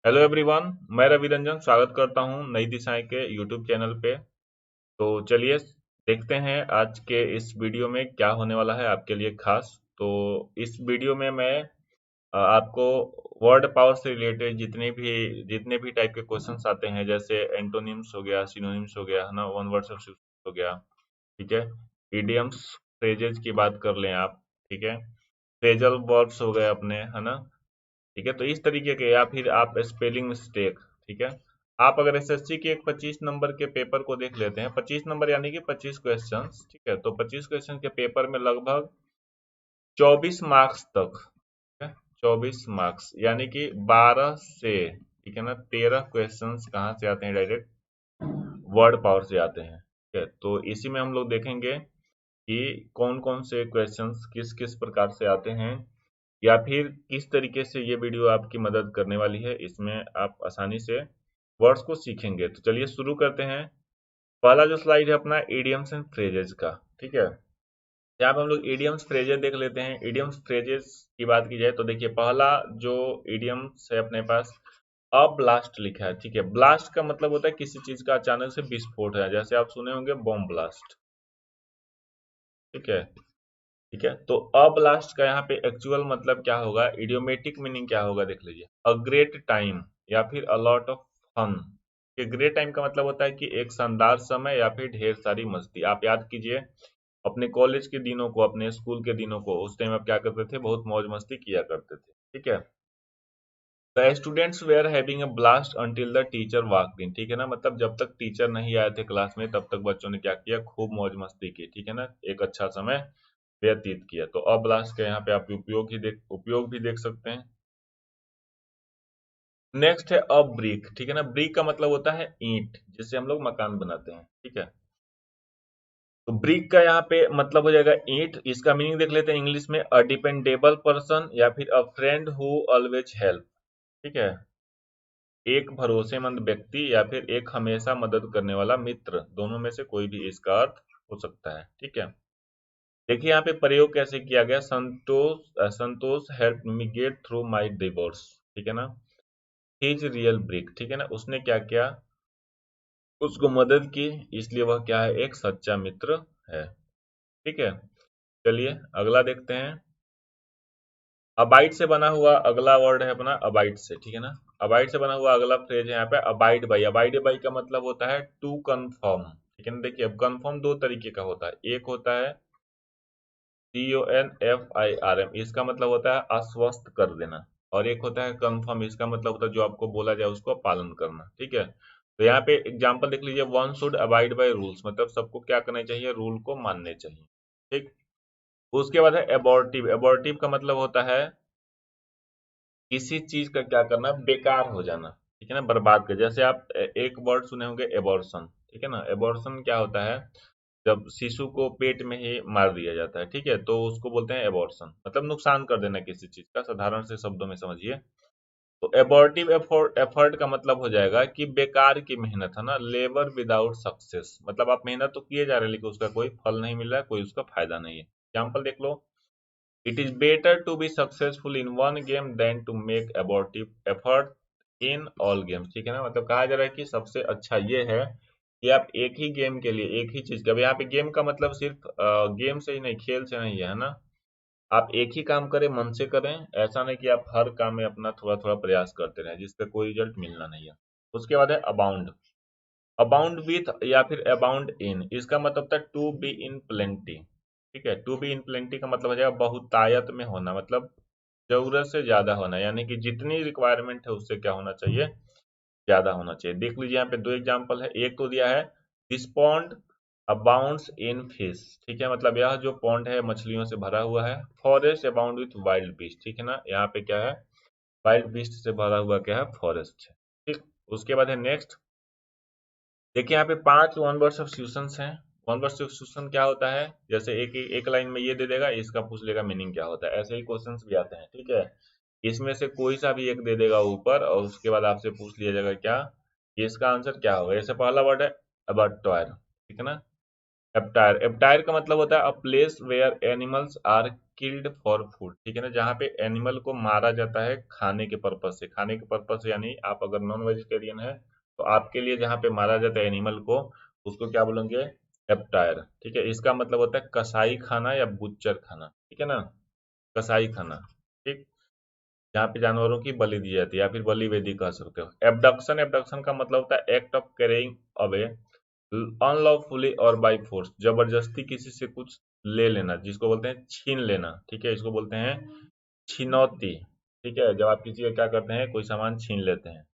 Hello everyone, मैं रवि रंजन स्वागत करता हूं नई दिशाएं के यूट्यूब चैनल पे। तो चलिए देखते हैं आज के इस वीडियो में क्या होने वाला है आपके लिए खास। तो इस वीडियो में मैं आपको वर्ड पावर से रिलेटेड जितने भी टाइप के क्वेश्चंस आते हैं, जैसे एंटोनिम्स हो गया, सिनोनिम्स हो गया, है ना, वन वर्ड सब्स्टिट्यूट हो गया, ठीक है, इडियम्स, फ्रेजेज की बात कर लें आप, ठीक है, फ्रेजल वर्ब्स हो गए अपने, है ना, ठीक है। तो इस तरीके के, या फिर आप स्पेलिंग मिस्टेक, ठीक है। आप अगर एसएससी के एक 25 नंबर के पेपर को देख लेते हैं, 25 नंबर यानी कि 25 क्वेश्चंस, ठीक है, तो 25 क्वेश्चन के पेपर में लगभग 24 मार्क्स तक, ठीक है, 24 मार्क्स यानी कि 12 से, ठीक है ना, 13 क्वेश्चंस कहाँ से आते हैं, डायरेक्ट वर्ड पावर से आते हैं, ठीक है। तो इसी में हम लोग देखेंगे कि कौन कौन से क्वेश्चंस किस किस प्रकार से आते हैं, या फिर किस तरीके से ये वीडियो आपकी मदद करने वाली है, इसमें आप आसानी से वर्ड्स को सीखेंगे। तो चलिए शुरू करते हैं। पहला जो स्लाइड है अपना इडियम्स एंड फ्रेजेस का, ठीक है। यहाँ पे हम लोग इडियम्स फ्रेजेस देख लेते हैं। इडियम्स फ्रेजेस की बात की जाए तो देखिए, पहला जो इडियम्स है अपने पास, अब ब्लास्ट लिखा है, ठीक है। ब्लास्ट का मतलब होता है किसी चीज का अचानक से विस्फोट है, जैसे आप सुने होंगे बॉम्ब ब्लास्ट, ठीक है, ठीक है। तो अब्लास्ट का यहाँ पे एक्चुअल मतलब क्या होगा, इडियोमेटिक मीनिंग क्या होगा, देख लीजिए, अ ग्रेट टाइम या फिर अ लॉट ऑफ फन। ये ग्रेट टाइम का मतलब होता है कि एक शानदार समय या फिर ढेर सारी मस्ती। आप याद कीजिए अपने कॉलेज के दिनों को, अपने स्कूल के दिनों को, उस टाइम आप क्या करते थे, बहुत मौज मस्ती किया करते थे, ठीक है। The students were having a blast until the teacher walked in, ठीक है ना, मतलब जब तक टीचर नहीं आए थे क्लास में तब तक बच्चों ने क्या किया, खूब मौज मस्ती की, ठीक है ना, एक अच्छा समय व्यतीत किया। तो अब्लास्ट का यहाँ पे आप उपयोग भी देख सकते हैं। नेक्स्ट है अब ब्रिक, ठीक है ना। ब्रिक का मतलब होता है ईंट, जिससे हम लोग मकान बनाते हैं, ठीक है। तो ब्रिक का यहाँ पे मतलब हो जाएगा ईंट। इसका मीनिंग देख लेते हैं इंग्लिश में, अ डिपेंडेबल पर्सन या फिर अ फ्रेंड हु ऑलवेज हेल्प, ठीक है, एक भरोसेमंद व्यक्ति या फिर एक हमेशा मदद करने वाला मित्र, दोनों में से कोई भी इसका अर्थ हो सकता है, ठीक है। देखिए यहाँ पे प्रयोग कैसे किया गया, Santosh help me get through my divorce, ठीक है ना, हिज रियल ब्रिक, ठीक है ना, उसने क्या किया, उसको मदद की, इसलिए वह क्या है, एक सच्चा मित्र है, ठीक है। चलिए अगला देखते हैं। अबाइड से बना हुआ अगला वर्ड है अपना, अबाइड से, ठीक है ना। अबाइड से बना हुआ अगला फ्रेज है यहाँ पे, अबाइड बाई। अबाइड बाई का मतलब होता है टू कन्फर्म, ठीक है ना। देखिए अब कन्फर्म दो तरीके का होता है, एक होता है CONFIRM, इसका मतलब होता है आश्वस्त कर देना, और एक होता है कंफर्म, इसका मतलब होता है जो आपको बोला जाए उसको पालन करना, ठीक है। तो यहाँ पे एग्जांपल देख लीजिए, one should abide by rules, मतलब सबको क्या करना चाहिए, रूल को मानने चाहिए, ठीक। उसके बाद है एबॉर्टिव। एबॉर्टिव का मतलब होता है किसी चीज का क्या करना, बेकार हो जाना, ठीक है ना, बर्बाद कर। जैसे आप एक वर्ड सुने होंगे एबॉर्शन, ठीक है ना। एबॉर्शन क्या होता है, जब शिशु को पेट में ही मार दिया जाता है, ठीक है, तो उसको बोलते हैं एबॉर्शन, मतलब नुकसान कर देना किसी चीज का, साधारण से शब्दों में समझिए। तो एबॉर्टिव एफर्ट, एफर्ट का मतलब हो जाएगा कि बेकार की मेहनत, है ना, लेबर विदाउट सक्सेस, मतलब आप मेहनत तो किए जा रहे हैं लेकिन उसका कोई फल नहीं मिल रहा है, कोई उसका फायदा नहीं है। एग्जाम्पल देख लो, it is better to be successful in one game than to make abortive effort in all games, ठीक है ना, मतलब कहा जा रहा है कि सबसे अच्छा ये है कि आप एक ही गेम के लिए, एक ही चीज का, अब यहाँ पे गेम का मतलब सिर्फ गेम से ही नहीं, खेल से नहीं है ना, आप एक ही काम करें, मन से करें, ऐसा नहीं कि आप हर काम में अपना थोड़ा थोड़ा प्रयास करते रहें जिसका कोई रिजल्ट मिलना नहीं है। उसके बाद है अबाउंड। अबाउंड विथ या फिर अबाउंड इन, इसका मतलब होता है टू बी इन प्लेंटी, ठीक है। टू बी इन प्लेंटी का मतलब हो जाएगा बहुतायत में होना, मतलब जरूरत से ज्यादा होना, यानी कि जितनी रिक्वायरमेंट है उससे क्या होना चाहिए, ज्यादा होना चाहिए। देख लीजिए यहाँ पे दो एग्जांपल है, एक तो दिया है this pond abounds in fish, ठीक है, मतलब यह जो पॉन्ड है मछलियों से भरा हुआ है। Forest abound with wild beast, ठीक है ना, यहाँ पे क्या है, वाइल्ड बीस्ट से भरा हुआ क्या है, फॉरेस्ट है, ठीक। उसके बाद है नेक्स्ट। देखिए यहाँ पे 5 वन वर्ड सब्स्टिट्यूशंस हैं। वन वर्ड सब्स्टिट्यूशन क्या होता है, जैसे एक लाइन में ये दे देगा, इसका पूछ लेगा मीनिंग क्या होता है, ऐसे ही क्वेश्चंस भी आते हैं, ठीक है। इसमें से कोई सा भी एक दे देगा ऊपर, और उसके बाद आपसे पूछ लिया जाएगा क्या, कि इसका आंसर क्या होगा। जैसे पहला वर्ड है अबाउट, ठीक है ना, एप्टायर, एप्टायर का मतलब होता है a place where animals are killed for food, ठीक है ना, जहाँ पे एनिमल को मारा जाता है खाने के पर्पज से, खाने के पर्पज से यानी आप अगर नॉन वेजिटेरियन है तो आपके लिए जहाँ पे मारा जाता है एनिमल को, उसको क्या बोलेंगे, एप्टायर, ठीक है। इसका मतलब होता है कसाई खाना या बुच्चर खाना, ठीक है ना, कसाई खाना, ठीक, जहाँ पे जानवरों की बलि दी जाती है या फिर बलि वेदी कह सकते हो। एबडक्शन, एबडक्शन का मतलब होता है act of carrying away unlawfully और बाय फोर्स, जबरदस्ती किसी से कुछ ले लेना, जिसको बोलते हैं छीन लेना, ठीक है, इसको बोलते हैं छिनौती, ठीक है, जब आप किसी का क्या करते हैं, कोई सामान छीन लेते हैं।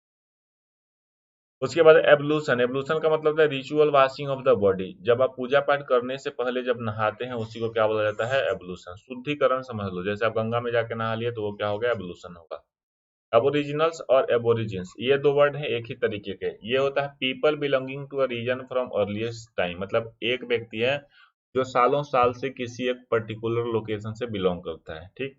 उसके बाद एब्लूशन, एब्लूशन का मतलब है ritual washing of the body, जब आप पूजा पाठ करने से पहले जब नहाते हैं उसी को क्या बोला जाता है, एब्लूशन, शुद्धिकरण समझ लो, जैसे आप गंगा में जाके नहा लिए तो वो क्या हो गया, एब्लूशन होगा। एबोरिजिनल्स और एबोरिजिन्स ये दो वर्ड हैं एक ही तरीके के, ये होता है people belonging to a region from earliest time, मतलब एक व्यक्ति है जो सालों साल से किसी एक पर्टिकुलर लोकेशन से बिलोंग करता है, ठीक।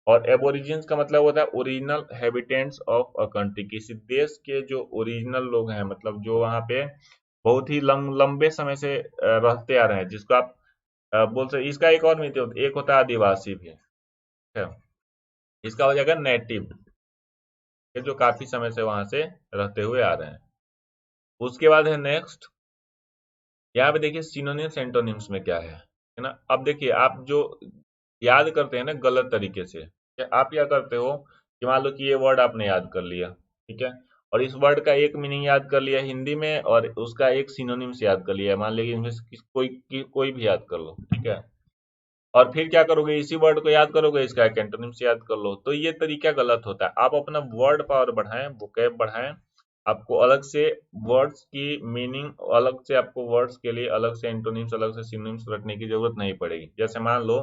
और एबोरिजिन्स का मतलब होता है original habitants of a country, किसी देश के जो ओरिजिनल लोग हैं, मतलब जो वहाँ पे बहुत ही लंबे समय से रहते आ रहे हैं, जिसको आप बोल सकते, इसका एक और मीनिंग, एक होता है आदिवासी भी है, इसका हो जाएगा नेटिव, ये जो काफी समय से वहां से रहते हुए आ रहे हैं। उसके बाद है नेक्स्ट, यहाँ पे देखिए सिनोनिम्स एंटोनिम्स में क्या है ना। अब देखिए आप जो याद करते हैं ना गलत तरीके से, क्या आप क्या करते हो कि मान लो कि ये वर्ड आपने याद कर लिया, ठीक है, और इस वर्ड का एक मीनिंग याद कर लिया हिंदी में और उसका एक सिनोनिम्स याद कर लिया, मान लीजिए इनमें से कोई भी याद कर लो, ठीक है, और फिर क्या करोगे, इसी वर्ड को याद करोगे, इसका एक एंटोनिम से याद कर लो, तो ये तरीका गलत होता है। आप अपना वर्ड पावर बढ़ाएं, वोकैब बढ़ाएं, आपको अलग से वर्ड्स की मीनिंग, अलग से आपको वर्ड्स के लिए अलग से एंटोनिम्स, अलग से सिनोनिम्स रखने की जरूरत नहीं पड़ेगी। जैसे मान लो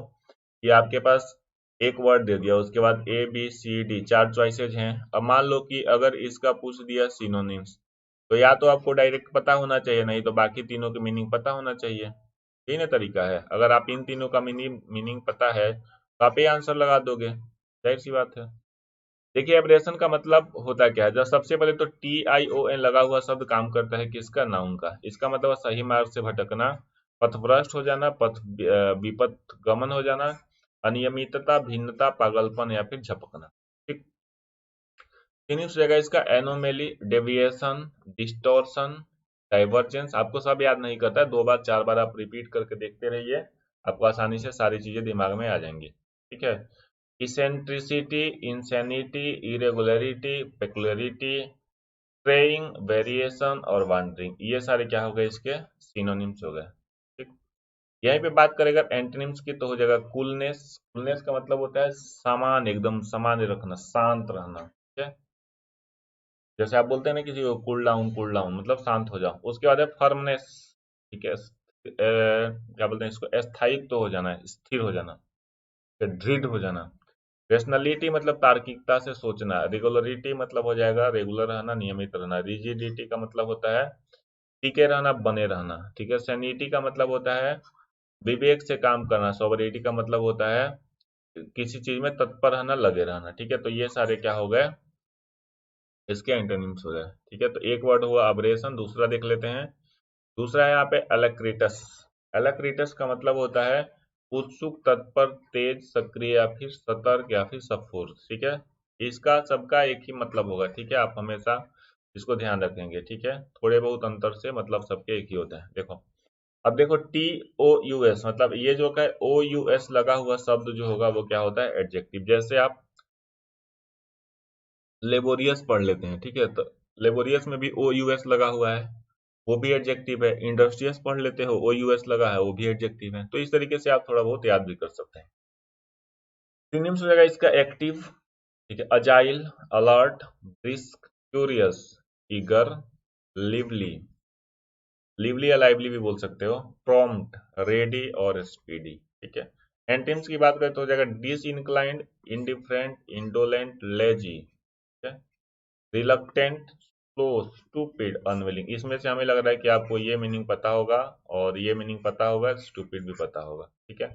कि आपके पास एक वर्ड दे दिया, उसके बाद ए बी सी डी चार चॉइसेज हैं, अब मान लो कि अगर इसका पूछ दिया सिनोनिम्स, तो या तो आपको डायरेक्ट पता होना चाहिए, नहीं तो बाकी तीनों के मीनिंग पता होना चाहिए, यही ना तरीका है। अगर आप इन तीनों का मीनिंग मीनिंग पता है तो आप ये आंसर लगा दोगे, जाहिर सी बात है। देखिए एब्रेशन का मतलब होता क्या है, जब सबसे पहले तो TION लगा हुआ शब्द काम करता है किसका, नाउन का, इसका मतलब है सही मार्ग से भटकना, पथभ्रष्ट हो जाना, विपथ गमन हो जाना, अनियमितता, भिन्नता, पागलपन या फिर झपकना, ठीक। फिनिश रहेगा इसका एनोमेली, डेविएशन, डिस्टॉर्शन, डाइवर्जेंस, आपको सब याद नहीं करता है, दो बार चार बार आप रिपीट करके देखते रहिए, आपको आसानी से सारी चीजें दिमाग में आ जाएंगी, ठीक है। Eccentricity, insanity, irregularity, peculiarity, straying, variation और वांडरिंग, ये सारे क्या हो गए, इसके सिनोनिम्स हो गए, ठीक। यहीं पे बात करें अगर एंटोनिम्स की तो हो जाएगा कूलनेस, कूलनेस का मतलब होता है सामान्य, एकदम सामान्य रखना, शांत रहना, ठीक है, जैसे आप बोलते हैं ना किसी को कूल डाउन मतलब शांत हो जाओ। उसके बाद है फर्मनेस, ठीक है, क्या बोलते हैं इसको, स्थायित्व तो हो जाना है, स्थिर हो जाना, फिर दृढ़ हो जाना। रेशनलिटी मतलब तार्किकता से सोचना, रेगुलरिटी मतलब हो जाएगा रेगुलर रहना, नियमित रहना। रिजिडिटी का मतलब होता है टिके रहना, बने रहना, ठीक है। सैनिटी का मतलब होता है विवेक से काम करना। सोबरिटी का मतलब होता है किसी चीज में तत्पर रहना, लगे रहना, ठीक है। तो ये सारे क्या हो गए, इसके एंटोनिम्स हो गए, ठीक है। तो एक वर्ड हुआ अब्रेशन, दूसरा देख लेते हैं। दूसरा है यहाँ पे एलक्रिटस, एलक्रिटस का मतलब होता है उत्सुक, तत्पर, तेज, सक्रिय या फिर सतर्क या फिर सफूर, ठीक है। इसका सबका एक ही मतलब होगा, ठीक है, आप हमेशा इसको ध्यान रखेंगे, ठीक है, थोड़े बहुत अंतर से मतलब सबके एक ही होता है। देखो अब देखो TOUS मतलब ये जो है OUS लगा हुआ शब्द जो होगा वो क्या होता है, एडजेक्टिव। जैसे आप लेबोरियस पढ़ लेते हैं, ठीक है, तो लेबोरियस में भी OUS लगा हुआ है, वो भी एडजेक्टिव है। इंडस्ट्रियस पढ़ लेते हो, OUS लगा है, वो भी एडजेक्टिव है। तो इस तरीके से आप थोड़ा बहुत याद भी कर सकते हैं। सिनोनिम्स हो जाएगा इसका एक्टिव, ठीक है, agile, alert, brisk, curious, eager, lively, lively या लाइवली भी बोल सकते हो, प्रॉम्प्ट, रेडी और स्पीडी, ठीक है। एंटिम्स की बात करें तो हो जाएगा disinclined, indifferent, indolent, lazy, ठीक है, रिलक्टेंट, स्लो, स्टूपिड, अनविलिंग। इसमें से हमें लग रहा है कि आपको ये मीनिंग पता होगा और ये मीनिंग पता होगा, स्टूपिड भी पता होगा, ठीक है।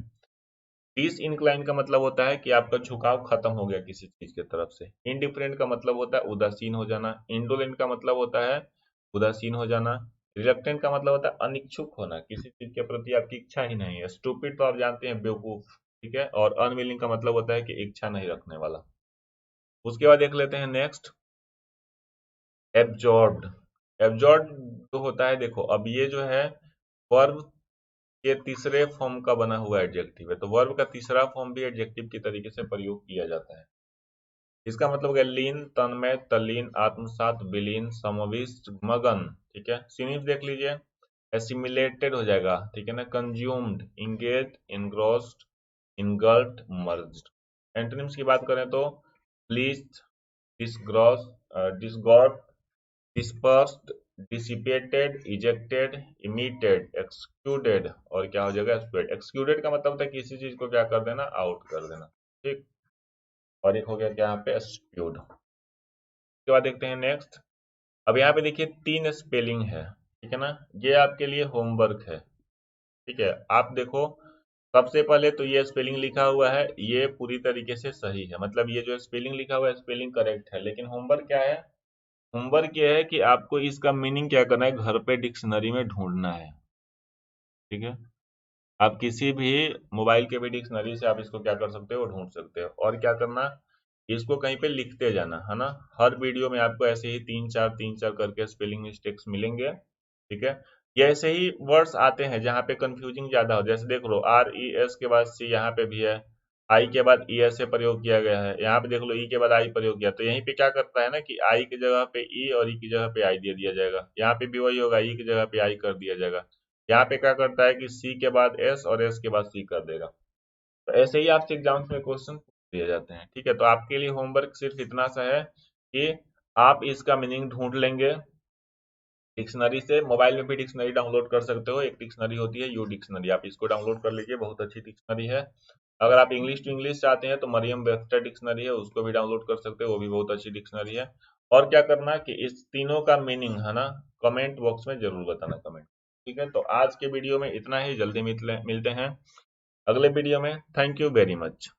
डिस इंक्लाइन का मतलब होता है कि आपका झुकाव खत्म हो गया किसी चीज की तरफ से। इनडिफरेंट का मतलब होता है उदासीन हो जाना। इंडोलेंट का मतलब होता है उदासीन हो जाना। रिलक्टेंट का मतलब होता है अनिच्छुक होना, किसी चीज के प्रति आपकी इच्छा ही नहीं है। स्टूपिड तो आप जानते हैं, बेवकूफ, ठीक है। और अनविलिंग का मतलब होता है कि इच्छा नहीं रखने वाला। उसके बाद देख लेते हैं नेक्स्ट, एब्जॉर्ब्ड। एब्जॉर्ब जो होता है, देखो अब ये जो है वर्ब के तीसरे फॉर्म का बना हुआ एडजेक्टिव है, तो वर्ब का तीसरा फॉर्म भी एडजेक्टिव की तरीके से प्रयोग किया जाता है। इसका मतलब हो गया लीन, तन्मय, तल्लीन, आत्मसात, विलीन, समाविष्ट, मगन, ठीक है। सिनोनिम्स देख लीजिए, एसिमिलेटेड हो जाएगा, ठीक है ना, consumed, engage, engrossed, engulfed, merged. Antonyms की बात करें तो प्लीज्ड, डिसग्रॉस, डिसगॉट, dispersed, dissipated, ejected, emitted, excluded, और क्या हो जाएगा एक्सक्लूडेड। एक्सक्लूडेड का मतलब होता है किसी चीज को क्या कर देना, आउट कर देना, ठीक। और एक हो गया क्या यहाँ पे एक्सक्लूड। उसके बाद देखते हैं नेक्स्ट। अब यहाँ पे देखिए 3 स्पेलिंग है, ठीक है ना, ये आपके लिए होमवर्क है, ठीक है। आप देखो, सबसे पहले तो ये स्पेलिंग लिखा हुआ है, ये पूरी तरीके से सही है, मतलब ये जो स्पेलिंग लिखा हुआ है स्पेलिंग करेक्ट है, लेकिन होमवर्क क्या है, होमवर्क ये है कि आपको इसका मीनिंग क्या करना है, घर पे डिक्शनरी में ढूंढना है, ठीक है। आप किसी भी मोबाइल के भी डिक्शनरी से आप इसको क्या कर सकते हो, ढूंढ सकते हो। और क्या करना, इसको कहीं पे लिखते जाना है ना, हर वीडियो में आपको ऐसे ही तीन चार करके स्पेलिंग मिस्टेक्स मिलेंगे, ठीक है। ये ऐसे ही वर्ड्स आते हैं जहाँ पे कंफ्यूजिंग ज्यादा हो, जैसे देख लो RES के बाद सी यहाँ पे भी है, आई के बाद ES से प्रयोग किया गया है, यहाँ पे देख लो ई के बाद आई प्रयोग किया, तो यहीं पे क्या करता है ना कि आई की जगह पे ई और ई की जगह पे आई दे दिया जाएगा, यहाँ पे भी वही होगा, ई की जगह पे आई कर दिया जाएगा। यहाँ पे क्या करता है कि सी के बाद एस और एस के बाद सी कर देगा। तो ऐसे ही आपसे एग्जाम्स में क्वेश्चन दिए जाते हैं, ठीक है। तो आपके लिए होमवर्क सिर्फ इतना सा है कि आप इसका मीनिंग ढूंढ लेंगे डिक्शनरी से। मोबाइल में भी डिक्शनरी डाउनलोड कर सकते हो, एक डिक्शनरी होती है यू डिक्शनरी, आप इसको डाउनलोड कर लीजिए, बहुत अच्छी डिक्शनरी है। अगर आप इंग्लिश टू इंग्लिश चाहते हैं तो मरियम वेबस्टर डिक्शनरी है, उसको भी डाउनलोड कर सकते हो, वो भी बहुत अच्छी डिक्शनरी है। और क्या करना कि इस तीनों का मीनिंग है ना, कमेंट बॉक्स में जरूर बताना, कमेंट, ठीक है। तो आज के वीडियो में इतना ही, जल्दी मिलते हैं अगले वीडियो में। Thank you very much.